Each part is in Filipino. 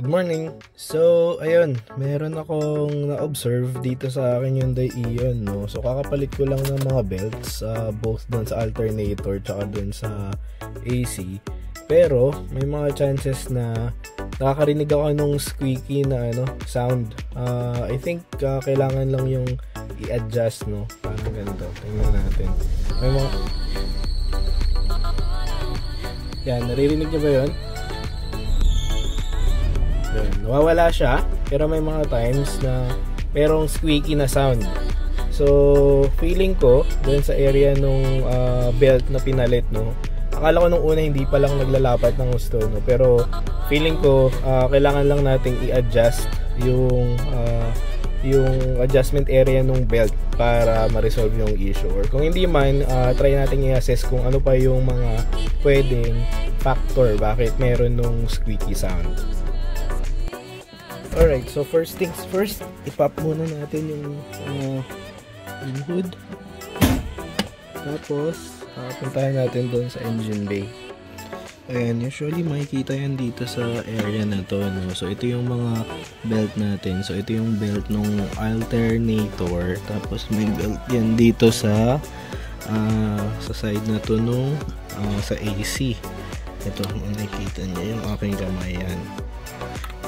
Good morning! So, ayun, meron akong na-observe dito sa akin Hyundai Ion, no? So, kakapalit ko lang ng mga belts, both dun sa alternator tsaka dun sa AC. Pero, may mga chances na nakakarinig ako nung squeaky na sound. I think kailangan lang yung i-adjust, no? Parang ganito. Tingnan natin. May mga... Yan, naririnig niyo ba yun? Yan, nawawala siya, pero may mga times na merong squeaky na sound. So, feeling ko, dun sa area nung belt na pinalit, no? Akala ko nung una hindi pa lang naglalapat ng gusto, no? Pero feeling ko, kailangan lang nating i-adjust yung adjustment area nung belt para ma-resolve yung issue. Or kung hindi man, try natin i-assess kung ano pa yung mga pwedeng factor bakit meron nung squeaky sound. Alright, so first things first, ipop muna natin yung hood. Tapos, puntahan natin doon sa engine bay. And usually makikita yan dito sa area na to, no? So ito yung mga belt natin. So ito yung belt nung alternator. Tapos may belt yan dito sa side na to nung sa AC. Ito, nakikita niyo yung aking kamay yan.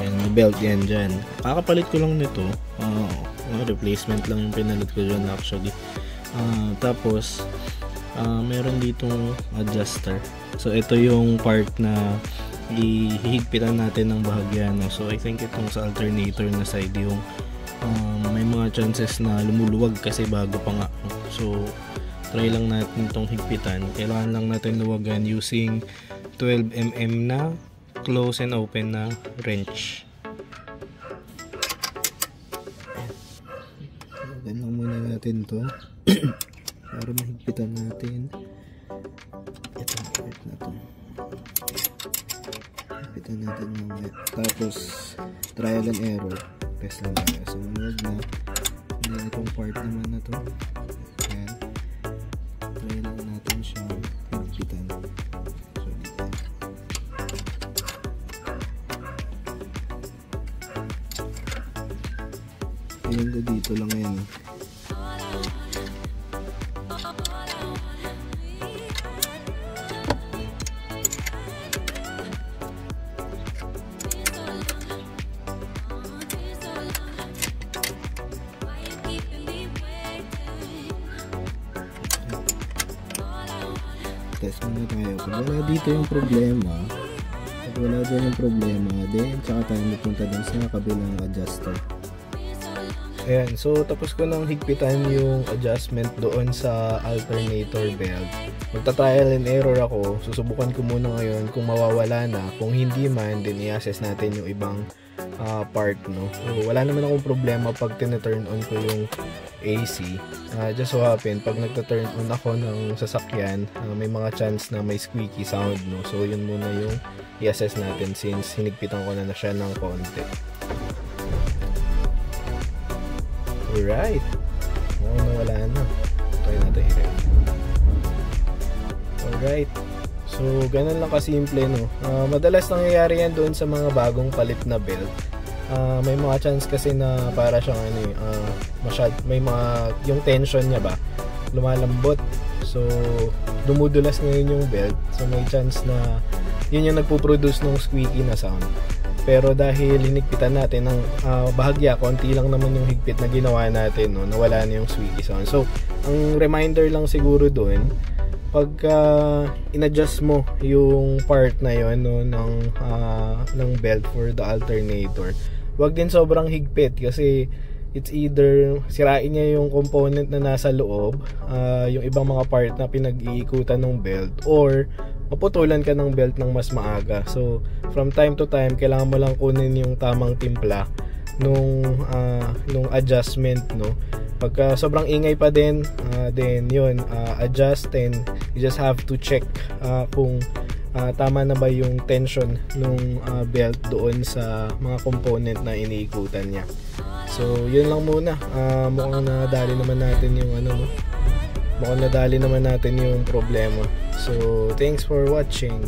Yan, may belt yan dyan. Kakapalit ko lang nito. Replacement lang yung pinalit ko dyan actually. Tapos meron ditong adjuster. So ito yung part na ihigpitan natin ng bahagya, no? So I think itong sa alternator na side yung may mga chances na lumuluwag kasi bago pa nga. So try lang natin itong higpitan. Kailangan lang natin luwagan using 12mm na close and open na wrench. Luwagan lang muna natin to para mahigpitan natin itong part na to. Higpitan natin mamaya. Tapos trial and error, test lang tayo. So manuwag na. Then itong part naman na to, ayan, try lang natin siyang higpitan. So dito ayun, dito lang yan. Test muna tayo. Kung wala dito yung problema, pag wala dyan yung problema, then tsaka tayo mapunta dun sa kabilang adjuster. Ayan, so tapos ko nang higpitan yung adjustment doon sa alternator belt. Magta-trial and error ako. Susubukan ko muna ngayon kung mawawala na. Kung hindi man, then i-assess natin yung ibang part, no? So, wala naman akong problema pag tina-turn on ko yung AC. Just so happen, pag nagta-turn on ako ng sasakyan, may mga chance na may squeaky sound, no? So yun muna yung i-assess natin since hinigpitan ko na siya ng konti. Alright, wala na. Try natin i-rev. Alright, so ganun lang kasimple, no? Madalas nangyayari yan doon sa mga bagong palit na belt. May mga chance kasi na para siyang may mga yung tension niya ba lumalambot, so dumudulas ngayon yung belt, so may chance na yun yung nagpo-produce ng squeaky na sound. Pero dahil hinigpitan natin ng bahagya, konti lang naman yung higpit na ginawa natin, no, nawala na yung squeaky sound. So ang reminder lang siguro doon, pagka in-adjust mo yung part na yon, no, ng belt for the alternator, wag din sobrang higpit kasi it's either sirain niya yung component na nasa loob, yung ibang mga part na pinag-iikutan ng belt, or maputulan ka ng belt ng mas maaga. So from time to time, kailangan mo lang kunin yung tamang timpla nung adjustment, no? Pagka sobrang ingay pa din, then yun, adjust, and you just have to check kung tama na ba yung tension nung belt doon sa mga component na iniikutan niya. So yun lang muna. Mukhang nadali naman natin yung mukhang nadali naman natin yung problema. So thanks for watching.